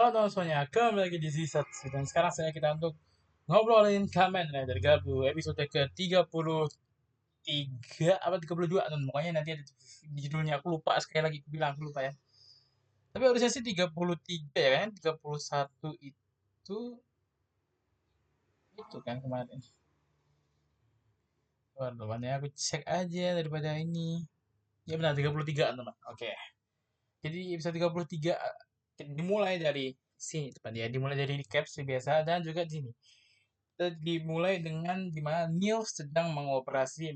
Halo teman semuanya, kembali lagi di Zizat. Dan sekarang saya kita untuk ngobrolin Kamen Rider Gabu episode ke-33 apa 32 dan pokoknya nanti ada di judulnya, aku lupa, sekali lagi aku bilang aku lupa ya. Tapi harusnya sih 33 ya kan, 31 itu kan kemarin. Waduh, mana aku cek aja daripada ini. Ya benar 33 teman. Oke. Jadi episode 33 dimulai dari sini teman ya, dimulai dari recap seperti biasa dan juga di sini. Dimulai dengan dimana Neil sedang mengoperasi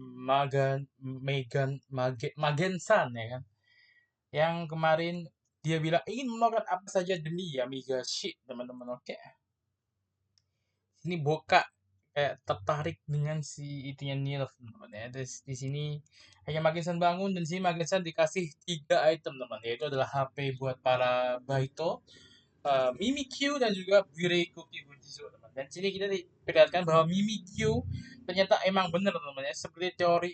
Magensan ya kan, yang kemarin dia bilang ingin melakukan apa saja demi Amiga shit teman-teman. Oke, ini Boka kayak tertarik dengan si itunya Neil teman-teman ya. Terus di sini hanya Magensan bangun dan sini Magensan dikasih 3 item teman, yaitu adalah HP buat para Baito, Mimikyu dan juga Birei Fujizo teman. Dan sini kita diperlihatkan bahwa Mimikyu ternyata emang benar teman ya, seperti teori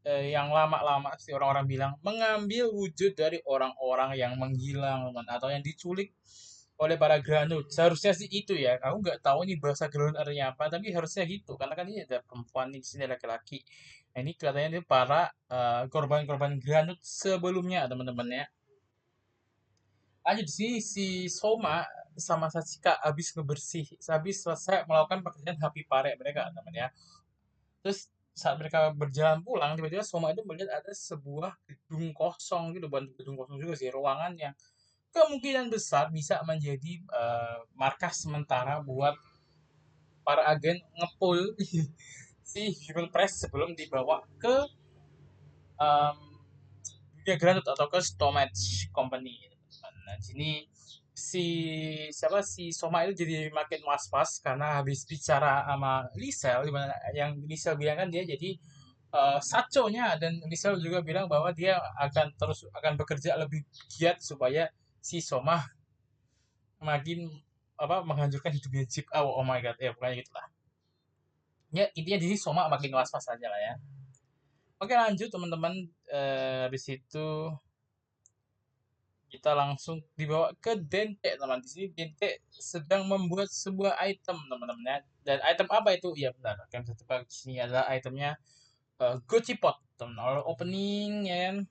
yang lama-lama si orang-orang bilang, mengambil wujud dari orang-orang yang menghilang teman, atau yang diculik oleh para Granut. Seharusnya sih itu ya. Aku nggak tahu ini bahasa Granut artinya apa, tapi harusnya gitu karena kan ini ada perempuan di sini laki-laki. Nah, ini kelihatannya ini para korban-korban Granut sebelumnya teman-teman ya. Lanjut di sini si Soma sama Sachika habis selesai melakukan pekerjaan Happy Pare mereka teman ya. Terus saat mereka berjalan pulang, tiba-tiba Soma itu melihat ada sebuah gedung kosong gitu, bukan gedung kosong juga sih, ruangan yang kemungkinan besar bisa menjadi markas sementara buat para agen ngepul si Human Press sebelum dibawa ke um, dunia Granut atau ke Stomach Company. Nah, di sini si Soma itu jadi makin was-was karena habis bicara sama Lisel, dimana yang Lisel bilang kan dia jadi saconya, dan Lisel juga bilang bahwa dia akan bekerja lebih giat supaya si Soma makin menghancurkan hidupnya Jeep. Oh my god, ya pokoknya gitulah. Ya intinya di sini Soma makin was-was aja lah ya. Oke, lanjut teman-teman. Habis itu kita langsung dibawa ke Dente teman. Di sini Dente sedang membuat sebuah item teman-teman ya. Dan item apa itu? Ya benar, akan bisa tebak, di sini adalah itemnya Gochi Pot teman. Awal opening ya kan.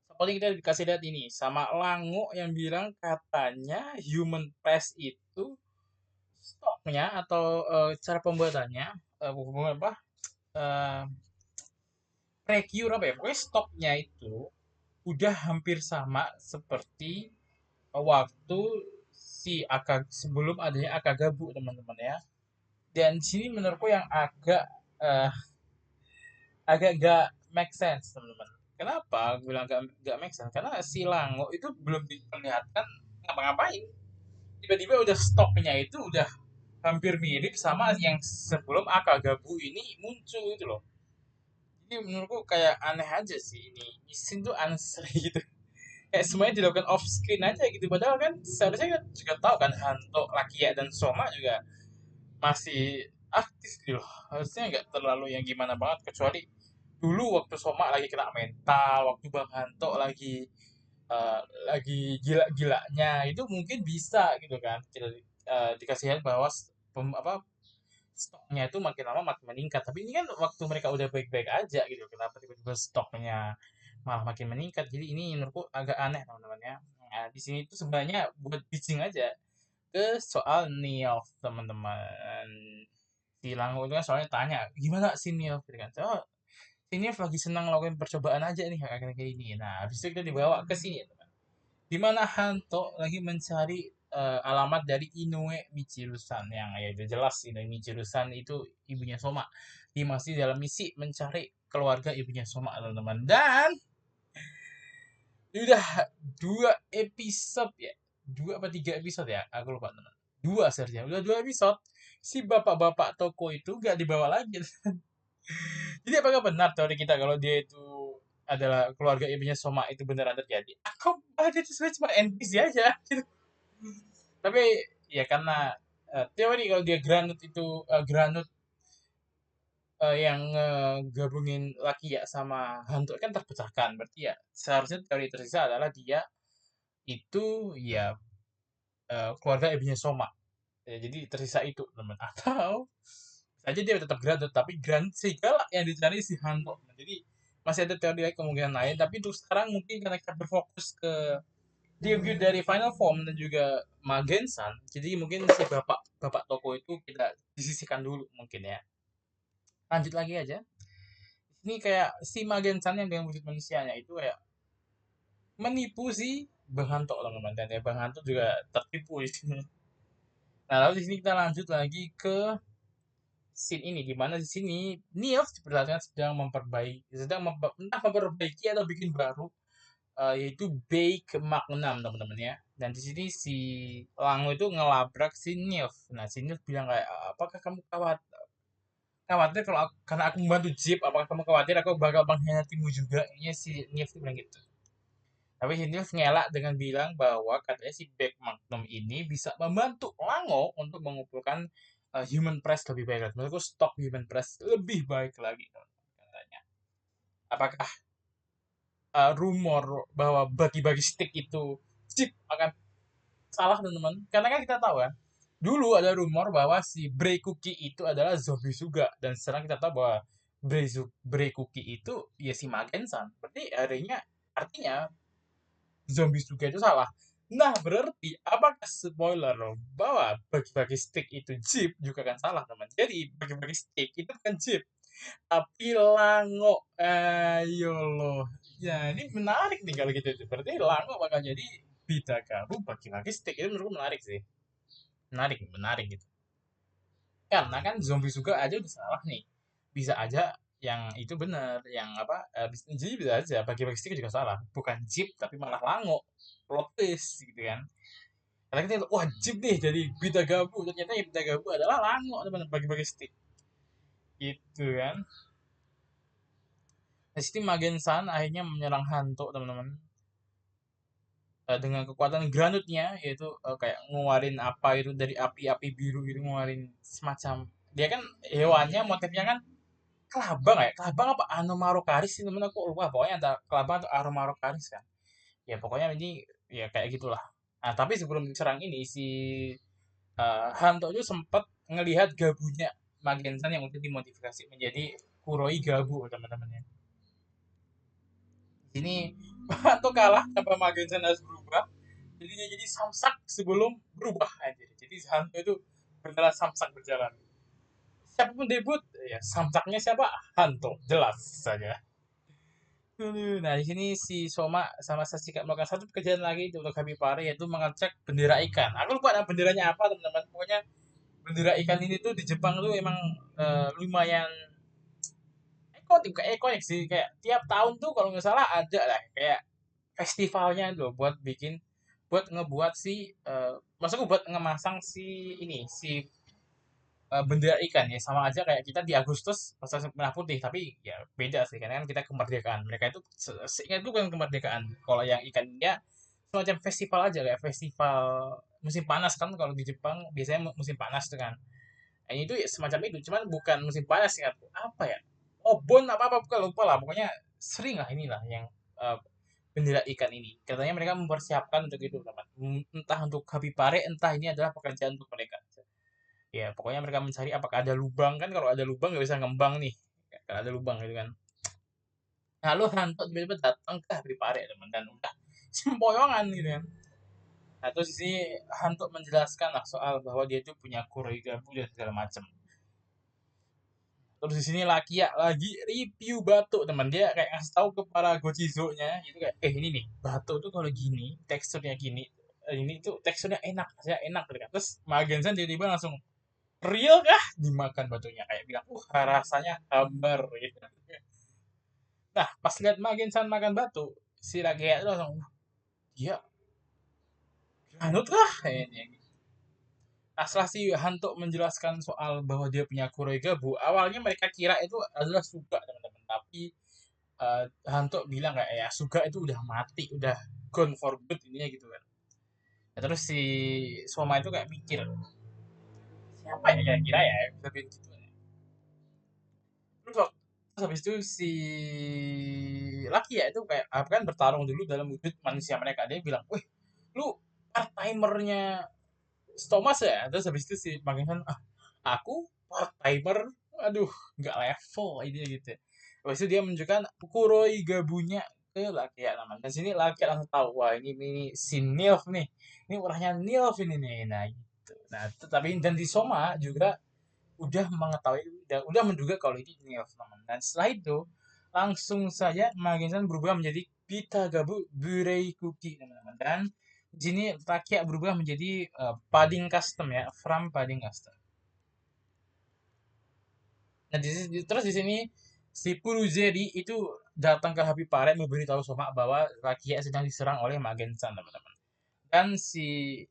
Seperti kita dikasih lihat ini sama Lango yang bilang katanya Human Press itu stoknya atau cara pembuatannya, apa, uh, precure apa ya, pokoknya stoknya itu udah hampir sama seperti waktu sebelum adanya Akagabu teman-teman ya. Dan sini menurutku yang uh, agak gak make sense teman-teman. Kenapa aku bilang gak make sense? Karena si Lango itu belum diperlihatkan ngapa-ngapain. Tiba-tiba udah stoknya itu udah hampir mirip sama yang sebelum Akagabu ini muncul gitu loh. Jadi menurutku kayak aneh aja sih ini. Isin tuh aneh gitu. Kayak semuanya dilakukan off screen aja gitu. Padahal kan seharusnya kita juga tahu kan Hanto, Lakia dan Soma juga masih aktif gitu loh. Harusnya nggak terlalu yang gimana banget, kecuali dulu waktu Soma lagi kena mental, waktu Bang Hanto lagi gila-gilanya itu mungkin bisa gitu kan. Kita dikasih lihat bahwa stoknya itu makin lama makin meningkat. Tapi ini kan waktu mereka udah baik-baik aja gitu. Kenapa tiba-tiba stoknya malah makin meningkat? Jadi ini menurutku agak aneh teman-teman ya. Nah, di sini tuh sebenarnya buat pitching aja ke soal Neof teman-teman. Si Lango itu kan soalnya tanya, gimana si Neof? Gitu kan. Oh, si Neof lagi senang ngelakuin percobaan aja nih kayak ini. Nah, habis itu kita dibawa ke sini teman. Di mana Hanto lagi mencari alamat dari Inoue Michiru-san, yang ya itu jelas Inoue Michiru-san itu ibunya Soma. Dia masih dalam misi mencari keluarga ibunya Soma teman-teman. Dan udah 2 episode ya, 2 apa 3 episode ya, aku lupa teman. Dua seharusnya, udah 2 episode. Si bapak-bapak toko itu gak dibawa lagi. Jadi apakah benar teori kita kalau dia itu adalah keluarga ibunya Soma itu beneran terjadi? Aku dia itu sebenarnya cuma NPC aja gitu. Tapi ya karena teori kalau dia Granut yang gabungin laki ya sama hantu kan terpecahkan, berarti ya seharusnya teori tersisa adalah dia itu ya keluarga ibunya Soma. Ya, jadi tersisa itu teman. Atau saja dia tetap Granut tapi Granut serigala yang dicari si Hanto. Nah, jadi masih ada teori kemungkinan lain, tapi untuk sekarang mungkin karena kita berfokus ke debut dari Final Form dan juga Magensan, jadi mungkin si bapak bapak toko itu kita disisihkan dulu mungkin ya. Lanjut lagi aja. Ini kayak si Magensan yang dengan wujud manusianya itu kayak menipu si Bang Hanto teman-teman, dan ya Bang Hanto juga tertipu di sini. Nah, lalu di sini kita lanjut lagi ke scene ini, di mana di sini Nils diperlihatkan entah memperbaiki atau bikin baru, yaitu Bake Magnum teman-teman ya. Dan di sini si Lango itu ngelabrak si Nils. Nah, si Nils bilang kayak, apakah kamu khawatir kalau karena aku membantu Jeep, apakah kamu khawatir aku bakal mengkhianatimu juga? Ini si Nils bilang gitu. Tapi si Nils ngelak dengan bilang bahwa katanya si Bake Magnum ini bisa membantu Lango untuk mengumpulkan human press lebih baik lagi. Menurutku stok human press lebih baik lagi katanya. Apakah rumor bahwa bagi-bagi stick itu chip akan salah teman-teman? Karena kan kita tahu kan, dulu ada rumor bahwa si Bray Cookie itu adalah zombie juga, dan sekarang kita tahu bahwa Bray Cookie itu ya si Magensan. Berarti artinya zombie juga itu salah. Nah, berarti apakah spoiler bahwa bagi-bagi stick itu Jeep juga kan salah, teman. Jadi, bagi-bagi stick itu bukan Jeep, tapi Lango. Ayo loh. Ya, ini menarik nih kalau gitu. Berarti Lango bakal jadi Bidagaru bagi-bagi stick. Itu menurutku menarik sih. Menarik, menarik gitu. Karena kan zombie juga aja udah salah nih. Bisa aja yang itu benar, yang apa? Jadi bisa aja bagi-bagi stick juga salah. Bukan Jeep tapi malah Lango. Plot twist gitu kan. Karena kita wah Jeep nih jadi Bidagabu. Ternyata yang Bidagabu adalah Lango teman bagi-bagi stick. Gitu kan. Di sini Magensan akhirnya menyerang Hanto teman-teman. Dengan kekuatan granutnya yaitu kayak ngeluarin apa itu dari api-api biru itu, ngeluarin semacam dia kan hewannya motifnya kan kelabang ya, kelabang apa Anomarocaris sih temen, aku lupa, pokoknya ada kelabang atau Anomarocaris kan. Ya pokoknya ini ya kayak gitulah. Nah, tapi sebelum diserang ini si Hanto itu sempat ngelihat gabunya Magensan yang udah dimodifikasi menjadi Kuroi Gabu teman-temannya. Ini Hanto kalah tanpa Magensan harus berubah. Jadi dia jadi samsak sebelum berubah aja. Jadi Hanto itu beneran samsak berjalan. Siapapun debut, ya samsaknya siapa? Hanto, jelas saja. Nah, di sini si Soma sama Sasika melakukan satu pekerjaan lagi untuk Habibare, yaitu mengecek bendera ikan. Aku lupa nama benderanya apa, teman-teman. Pokoknya bendera ikan ini tuh di Jepang tuh emang lumayan ikonik sih. Kayak tiap tahun tuh kalau nggak salah ada lah kayak festivalnya tuh buat ngebuat si maksudku buat ngemasang si ini si bendera ikan ya, sama aja kayak kita di Agustus pasang merah putih, tapi ya beda sih karena kan kita kemerdekaan, mereka itu seingat itu kan kemerdekaan. Kalau yang ikan dia semacam festival aja, kayak festival musim panas kan, kalau di Jepang biasanya musim panas tuh kan. Nah, ini tuh ya semacam itu, cuman bukan musim panas ya, apa ya, Obon apa apa bukan, lupa lah, pokoknya sering lah inilah yang eh, bendera ikan ini katanya mereka mempersiapkan untuk itu teman. Entah untuk Habibare, entah ini adalah pekerjaan untuk mereka. Ya pokoknya mereka mencari apakah ada lubang, kan kalau ada lubang nggak bisa ngembang nih, kalau ada lubang gitu kan. Lalu Hanto tiba-tiba datang ke Habibare teman, dan udah sempoyongan gitu kan. Nah terus di sini Hanto menjelaskan lah soal bahwa dia itu punya Kuroi Gabu dan segala macam. Terus di sini laki ya lagi review batu teman, dia kayak ngasih tahu ke para Gochizo-nya itu kayak ini nih batu tuh kalau gini teksturnya gini, ini tuh teksturnya enak, saya enak gitu kan. Terus Magensan tiba-tiba langsung real kah dimakan batunya, kayak bilang rasanya hambar gitu. Nah pas lihat Magensan makan batu, si Ragea itu langsung dia anut lah kayaknya. Nah, setelah si Hanto menjelaskan soal bahwa dia punya Kuroi Gabu, awalnya mereka kira itu adalah Suga teman-teman, tapi Hanto bilang kayak ya Suga itu udah mati, udah gone for good ininya gitu kan. Nah, terus si Soma itu kayak mikir siapa ya kira-kira ya yang bisa bikin gitu ya. Terus habis itu si Laki ya itu kayak kan bertarung dulu dalam wujud manusia mereka, dia bilang, wih lu part timernya Thomas ya. Terus habis itu si Magensan, ah, aku part timer, aduh, nggak level ini gitu. Habis itu dia menunjukkan Kuroi Gabunya ke Lakia namanya. Dan sini Lakia langsung tahu, wah ini si Nilf nih. Ini orangnya Nilf ini nih. Nah gitu. Nah tetapi dan di Soma juga udah mengetahui, udah menduga kalau ini Nilf teman. Dan setelah itu langsung saja Magensan berubah menjadi Pita Gabu Burei Kuki teman-teman. Dan di sini Takia berubah menjadi padding custom ya, from padding custom. Nah, terus di sini si Puruzeri itu datang ke Habibare memberitahu Soma bahwa Rakia sedang diserang oleh Magensan teman-teman. Dan si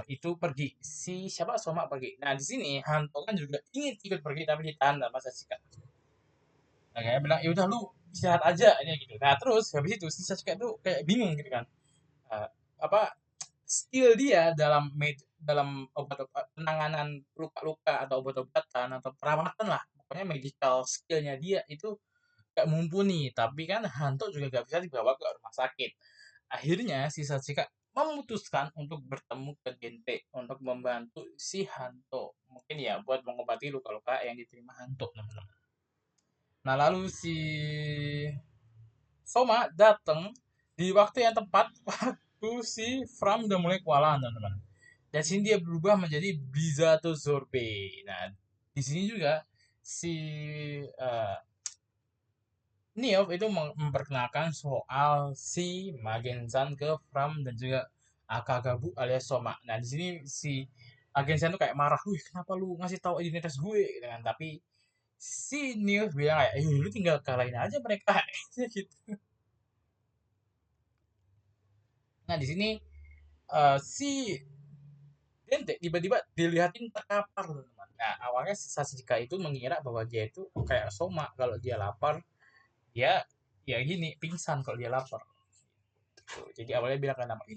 itu pergi, si siapa Soma pergi. Nah di sini Hanto kan juga ingin ikut pergi tapi ditahan sama Sasuke. Nah, kayak bilang ya udah lu istirahat aja ini gitu. Nah terus habis itu si Sasuke tuh kayak bingung gitu kan. Eh, apa skill dia dalam obat-obat penanganan luka-luka atau obat-obatan atau perawatan lah, pokoknya medical skillnya dia itu gak mumpuni. Tapi kan Hanto juga gak bisa dibawa ke rumah sakit. Akhirnya si Sachika memutuskan untuk bertemu ke Gente untuk membantu si Hanto, mungkin ya buat mengobati luka-luka yang diterima Hanto teman-teman. Nah lalu si Soma datang di waktu yang tepat waktu si Fram udah mulai kewalahan teman-teman. Dan sini dia berubah menjadi Bizato Zorbe. Nah, di sini juga si uh, Nioh itu memperkenalkan soal si Magenzan ke Fram dan juga Akagabu alias Soma. Nah, di sini si Magenzan tuh kayak marah, "Wih, kenapa lu ngasih tahu identitas gue?" gitu kan. Tapi si Nioh bilang kayak, lu tinggal kalahin aja mereka." gitu. Nah, di sini si Dente tiba-tiba dilihatin terkapar teman-teman. Nah awalnya si Sasuke itu mengira bahwa dia itu kayak Soma, kalau dia lapar dia ya gini pingsan kalau dia lapar. Jadi awalnya bilang kan nama, ih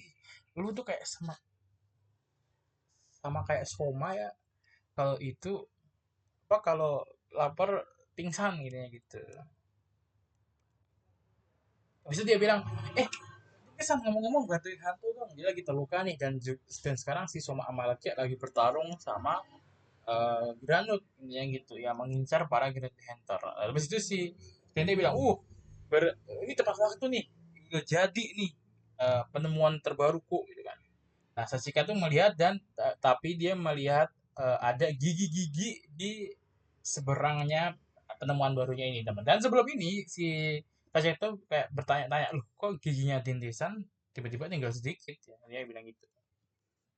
lu tuh kayak sama sama kayak Soma ya, kalau itu apa kalau lapar pingsan gitu ya gitu. Habis itu dia bilang, eh pingsan ngomong-ngomong bantuin hantu dong, dia lagi terluka nih. Dan sekarang si Soma Amalaki lagi bertarung sama Granut yang gitu yang mengincar para Granut Hunter. Habis itu si Dende bilang, ini tepat waktu nih, udah jadi nih penemuan terbaruku gitu kan." Nah Sasika tuh melihat dan tapi dia melihat ada gigi-gigi di seberangnya penemuan barunya ini teman. Dan sebelum ini si Sasika tuh kayak bertanya-tanya, loh kok giginya Dindesan tiba-tiba tinggal sedikit ya, dia bilang gitu.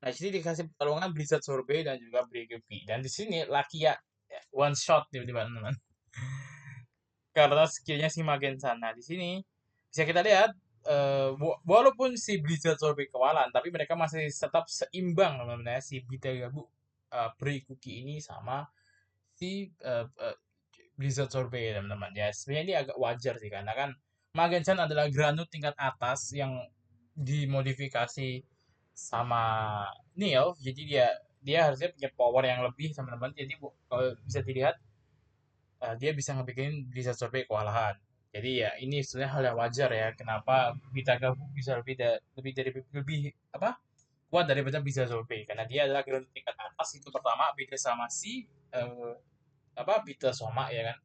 Nah, di sini dikasih pertolongan Blizzard Sorbet dan juga Bregupi. Dan di sini Lakia ya, one shot tiba-tiba teman-teman. Karena skillnya si Magensan. Nah, di sini bisa kita lihat walaupun si Blizzard Sorbet kewalahan, tapi mereka masih tetap seimbang teman-teman ya. Si Bitagabu Bregupi ini sama si Blizzard Sorbet teman-teman ya. Sebenarnya ini agak wajar sih karena kan Magensan adalah Granut tingkat atas yang dimodifikasi sama Neil, jadi dia dia harusnya punya power yang lebih teman-teman. Jadi kalau bisa dilihat dia bisa ngebikin bisa sampai kewalahan. Jadi ya ini sebenarnya hal yang wajar ya, kenapa Bita Gabung bisa lebih apa kuat daripada bisa Solvay, karena dia adalah ground tingkat atas itu pertama, beda sama si apa Bita Soma ya kan.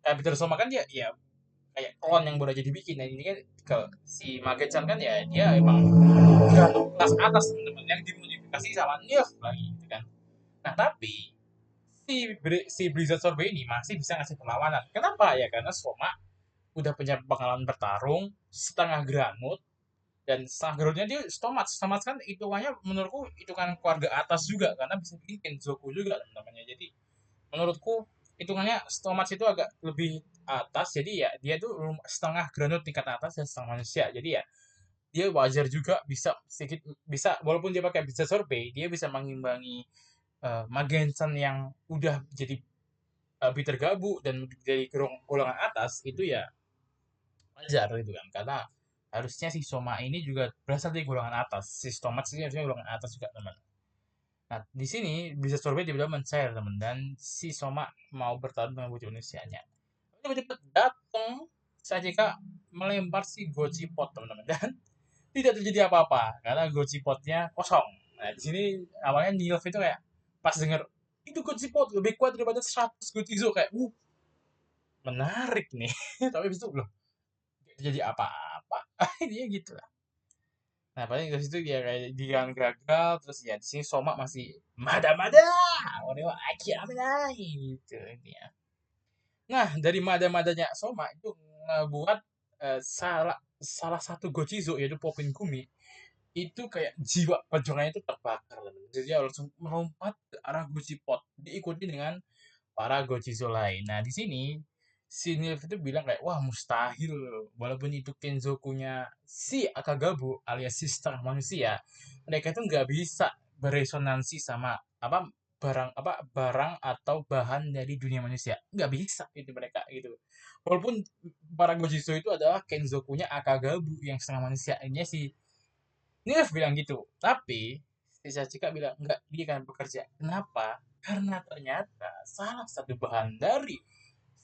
Nah, Bita Soma kan dia ya kayak klon yang baru aja dibikin. Nah ini kan ke si Magechan kan ya dia emang udah kelas atas teman-teman yang dimodifikasi sama Nilf lagi gitu kan. Nah tapi si Blizzard Sorbet ini masih bisa ngasih perlawanan. Kenapa ya? Karena Soma udah punya pengalaman bertarung setengah granut, dan setengah granutnya dia stomat. Stomat kan hitungannya menurutku itu kan keluarga atas juga karena bisa bikin Kenzoku juga namanya. Jadi menurutku hitungannya stomat itu agak lebih atas. Jadi ya dia tuh setengah granut tingkat atas dan setengah manusia. Jadi ya dia wajar juga bisa sedikit bisa, walaupun dia pakai bisa survei dia bisa mengimbangi Magensan yang udah jadi Peter Gabu dan dari golongan atas itu ya wajar gitu kan, karena harusnya si Soma ini juga berasal dari golongan atas, si Stomat sih harusnya golongan atas juga teman. Nah di sini bisa survei tiba-tiba mencair teman, dan si Soma mau bertarung dengan bocah manusianya, tiba-tiba datang saja kak melempar si Gochi Pot teman-teman. Dan tidak terjadi apa-apa karena Gochipotnya kosong. Nah, di sini awalnya Nilf itu kayak pas denger itu Gochipot lebih kuat daripada 100 Gochizo kayak menarik nih. Tapi habis itu loh jadi apa-apa. Dia gitu lah. Nah, paling dari situ dia kayak dia gagal terus ya di sini Soma masih mada-mada. Orewa akiamenai gitu intinya. Nah, dari mada-madanya Soma itu ngebuat salah salah satu Gochizo yaitu Popin Gumi itu kayak jiwa perjuangannya itu terbakar. Jadi dia langsung melompat ke arah Gochipot diikuti dengan para Gochizo lain. Nah, di sini si Nilf itu bilang kayak wah mustahil walaupun itu Kenzokunya si Akagabu alias sister manusia, mereka itu nggak bisa beresonansi sama apa barang atau bahan dari dunia manusia, nggak bisa itu mereka gitu. Walaupun para Gojizo itu adalah Kenzokunya Akagabu yang setengah manusia, ini si Nilf bilang gitu, tapi si Sachika bilang nggak, dia akan bekerja. Kenapa? Karena ternyata salah satu bahan dari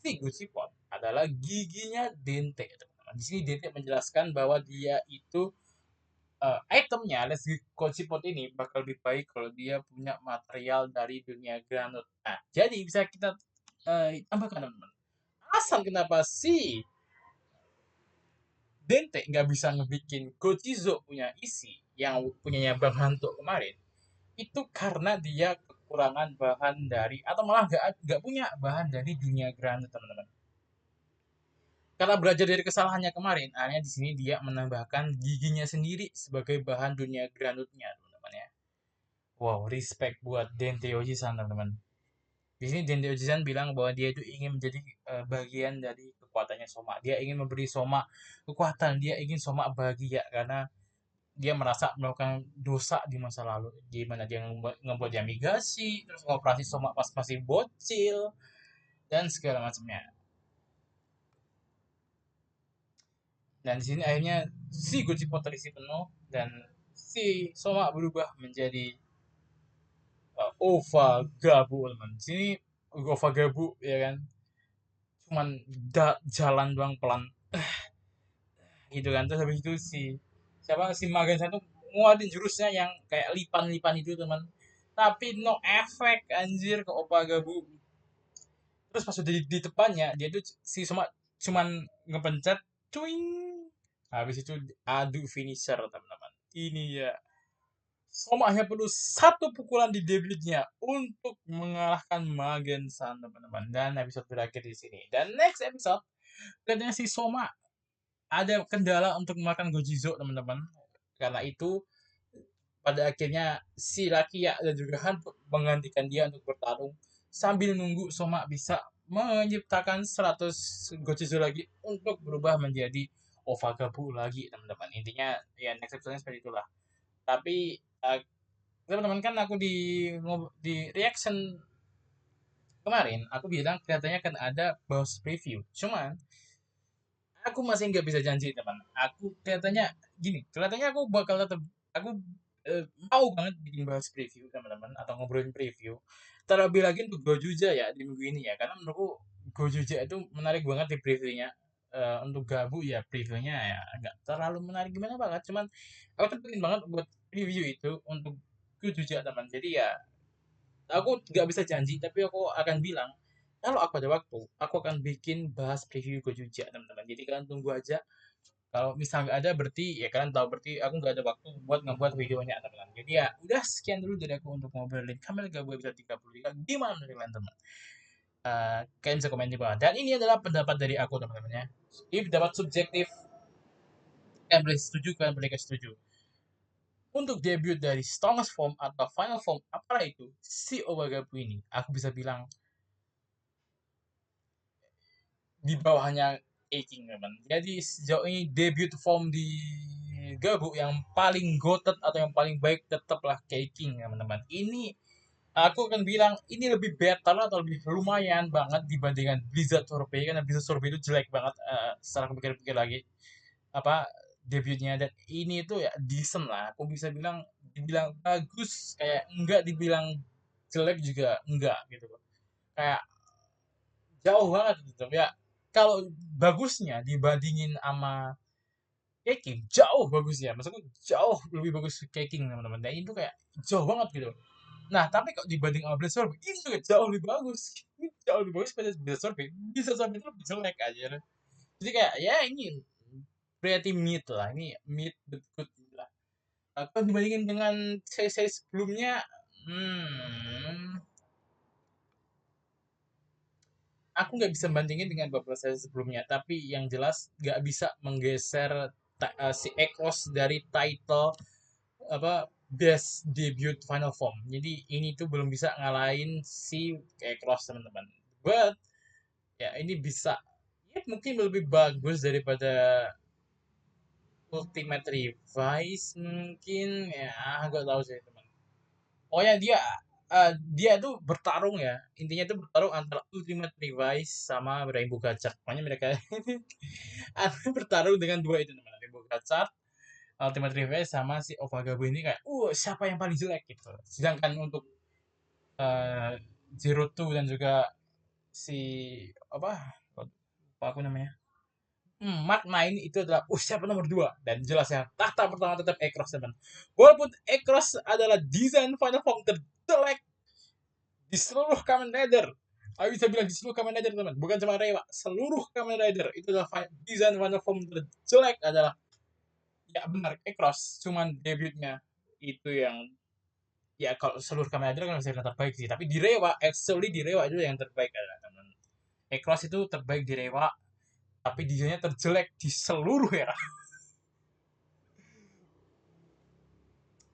si Gusipon adalah giginya Dente. Teman-teman. Di sini Dente menjelaskan bahwa dia itu itemnya alias Gusipon ini bakal lebih baik kalau dia punya material dari dunia granut. Nah, jadi bisa kita tambahkan teman-teman. Alasan kenapa si Dente nggak bisa ngebikin Gochizo punya isi yang punyanya Bang Hanto kemarin itu karena dia kekurangan bahan dari atau malah nggak punya bahan dari dunia granat teman-teman. Karena belajar dari kesalahannya kemarin, akhirnya di sini dia menambahkan giginya sendiri sebagai bahan dunia granutnya teman-teman ya. Wow, respect buat Dente Oji-san teman-teman. Di sini Dente Oji-san bilang bahwa dia itu ingin menjadi bagian dari kekuatannya Soma. Dia ingin memberi Soma kekuatan, dia ingin Soma bahagia karena dia merasa melakukan dosa di masa lalu, di mana dia ngebuat Yamigasi, terus ngoperasi Soma pas masih bocil dan segala macamnya. Dan di sini akhirnya si Gojipo terisi penuh dan si Soma berubah menjadi Ova Gabu teman. Di sini Ova Gabu ya kan, cuman jalan doang pelan gitu kan. Terus habis itu si siapa si Magen satu nguatin jurusnya yang kayak lipan-lipan itu teman, tapi no efek anjir ke Ova Gabu. Terus pas udah di depannya dia tuh si Soma cuman ngepencet cuing, habis itu adu finisher teman-teman. Ini ya Soma hanya perlu satu pukulan di debutnya untuk mengalahkan Magen San teman-teman, dan episode berakhir di sini. Dan next episode katanya si Soma ada kendala untuk makan Gojizo teman-teman, karena itu pada akhirnya si Rakia dan juga Hantu menggantikan dia untuk bertarung sambil nunggu Soma bisa menciptakan 100 Gochizu lagi untuk berubah menjadi Ovagabu lagi teman-teman. Intinya ya next episode seperti itulah. Tapi teman-teman kan aku di reaction kemarin aku bilang kelihatannya kan ada boss preview. Cuman aku masih nggak bisa janji teman. Aku kelihatannya gini, kelihatannya aku bakal tetap aku mau banget bikin bahas preview teman-teman atau ngobrolin preview. Terlebih lagi untuk Gojuja ya di minggu ini ya, karena menurutku Gojuja itu menarik banget di previewnya. Untuk Gabu ya previewnya ya nggak terlalu menarik gimana banget, cuman aku tuh pengen banget buat review itu untuk Gojuja teman. Jadi ya aku nggak bisa janji tapi aku akan bilang kalau aku ada waktu aku akan bikin bahas preview Gojuja teman-teman, jadi kalian tunggu aja. Kalau misal nggak ada berarti ya kalian tahu berarti aku nggak ada waktu buat ngebuat videonya teman-teman. Jadi ya udah sekian dulu dari aku untuk ngobrolin Kamel Gabo episode 33. Gimana menurut kalian teman? Kalian bisa komen di bawah. Dan ini adalah pendapat dari aku teman-teman ya. Ini pendapat subjektif. Kalian boleh setuju, kalian boleh setuju. Untuk debut dari Strongest Form atau Final Form apalah itu si Obagabu ini, aku bisa bilang di bawahnya King teman. Jadi sejauh ini debut form di Gabu yang paling goated atau yang paling baik tetaplah King teman-teman. Ini aku akan bilang ini lebih better atau lebih lumayan banget dibandingkan Blizzard Sorbet, karena Blizzard Sorbet itu jelek banget setelah aku pikir-pikir lagi apa debutnya, dan ini tuh ya decent lah, aku bisa bilang dibilang bagus kayak enggak, dibilang jelek juga enggak gitu loh, kayak jauh banget gitu ya. Kalau bagusnya dibandingin sama Keking jauh bagusnya, maksudku jauh lebih bagus Keking teman-teman. Dan itu kayak jauh banget gitu. Nah, tapi kok dibanding sama Blade Sorbet, ini juga jauh lebih bagus. Ini jauh lebih bagus pada Blade Sorbet. Bisa Sorbet itu lebih jelek aja. Jadi kayak ya ini pretty mid lah. Ini mid but good lah. Kalau dibandingin dengan seri-seri sebelumnya, hmm, aku nggak bisa bandingin dengan beberapa seri sebelumnya. Tapi yang jelas nggak bisa menggeser si Ekos dari title apa best debut final form. Jadi ini tuh belum bisa ngalahin si Ekros teman-teman. But ya ini bisa ya mungkin lebih bagus daripada Ultimate Revise mungkin ya gak tahu sih teman. Oh ya dia tuh bertarung ya, intinya tuh bertarung antara Ultimate Revise sama Rainbow Gachar. Makanya mereka bertarung dengan dua itu teman, Rainbow Gachar, Ultimate Revenge sama si Ovagabu ini kayak siapa yang paling jelek gitu. Sedangkan untuk uh, Zero Two dan juga si apa apa aku namanya Mark 9 itu adalah siapa nomor 2 dan jelas ya tahta pertama tetap Ekros teman. Walaupun Ekros adalah desain Final Form terjelek di seluruh Kamen Rider. Aku bisa bilang di seluruh Kamen Rider teman, bukan cuma Rewa, seluruh Kamen Rider itu adalah desain Final Form terjelek adalah ya benar Ekros, cuman debutnya itu yang ya kalau seluruh Kamen Rider kan masih yang terbaik sih, tapi di Rewa actually di Rewa itu yang terbaik adalah teman. Ekros itu terbaik di Rewa, tapi desainnya terjelek di seluruh era.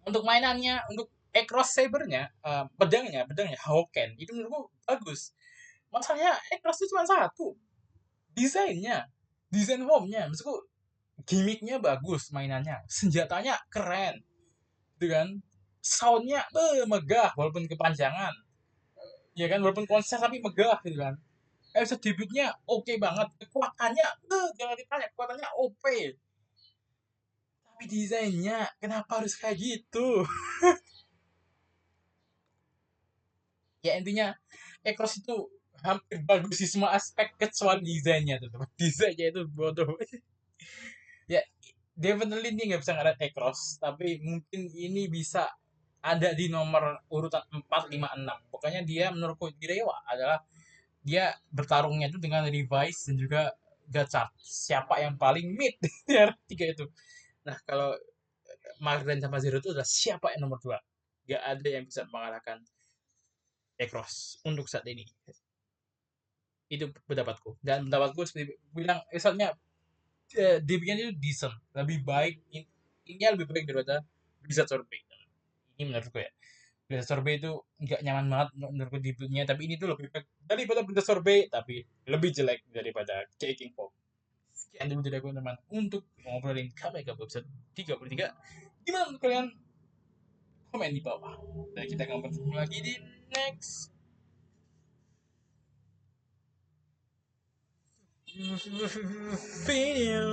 Untuk mainannya, untuk Ekros Sabernya, pedangnya Hawken itu menurutku bagus. Masalahnya Ekros itu cuma satu, desainnya, desain formnya, maksudku gimmicknya bagus, mainannya, senjatanya keren, gitu kan? Soundnya megah walaupun kepanjangan, ya kan? Walaupun konser tapi megah, gitu kan? Episode debutnya oke banget, kekuatannya jangan ditanya, kekuatannya OP, tapi desainnya kenapa harus kayak gitu? Ya intinya Ekros itu hampir bagus di semua aspek kecuali desainnya tuh teman. Desainnya itu bodoh. Ya definitely ini nggak bisa ngeliat Ekros, tapi mungkin ini bisa ada di nomor urutan 4, 5, 6. Pokoknya dia menurutku di Dewa adalah dia bertarungnya itu dengan Levi's dan juga Gachar. Siapa yang paling mid di tiga itu. Nah, kalau Margren sama Zero itu adalah siapa yang nomor 2. Gak ada yang bisa mengalahkan Ekros untuk saat ini. Itu pendapatku. Dan pendapatku seperti bilang, misalnya DB-nya itu decent. Lebih baik, ini lebih baik daripada Blizzard Sorbet. Ini menurutku ya. Blizzard Sorbet itu nggak nyaman banget menurutku debutnya, tapi ini tuh lebih baik daripada Blizzard Sorbet, tapi lebih jelek daripada King Pop. Sekian dulu dari aku teman untuk ngobrolin KPK episode 33. Gimana menurut kalian? Komen di bawah. Dan kita akan bertemu lagi di next video.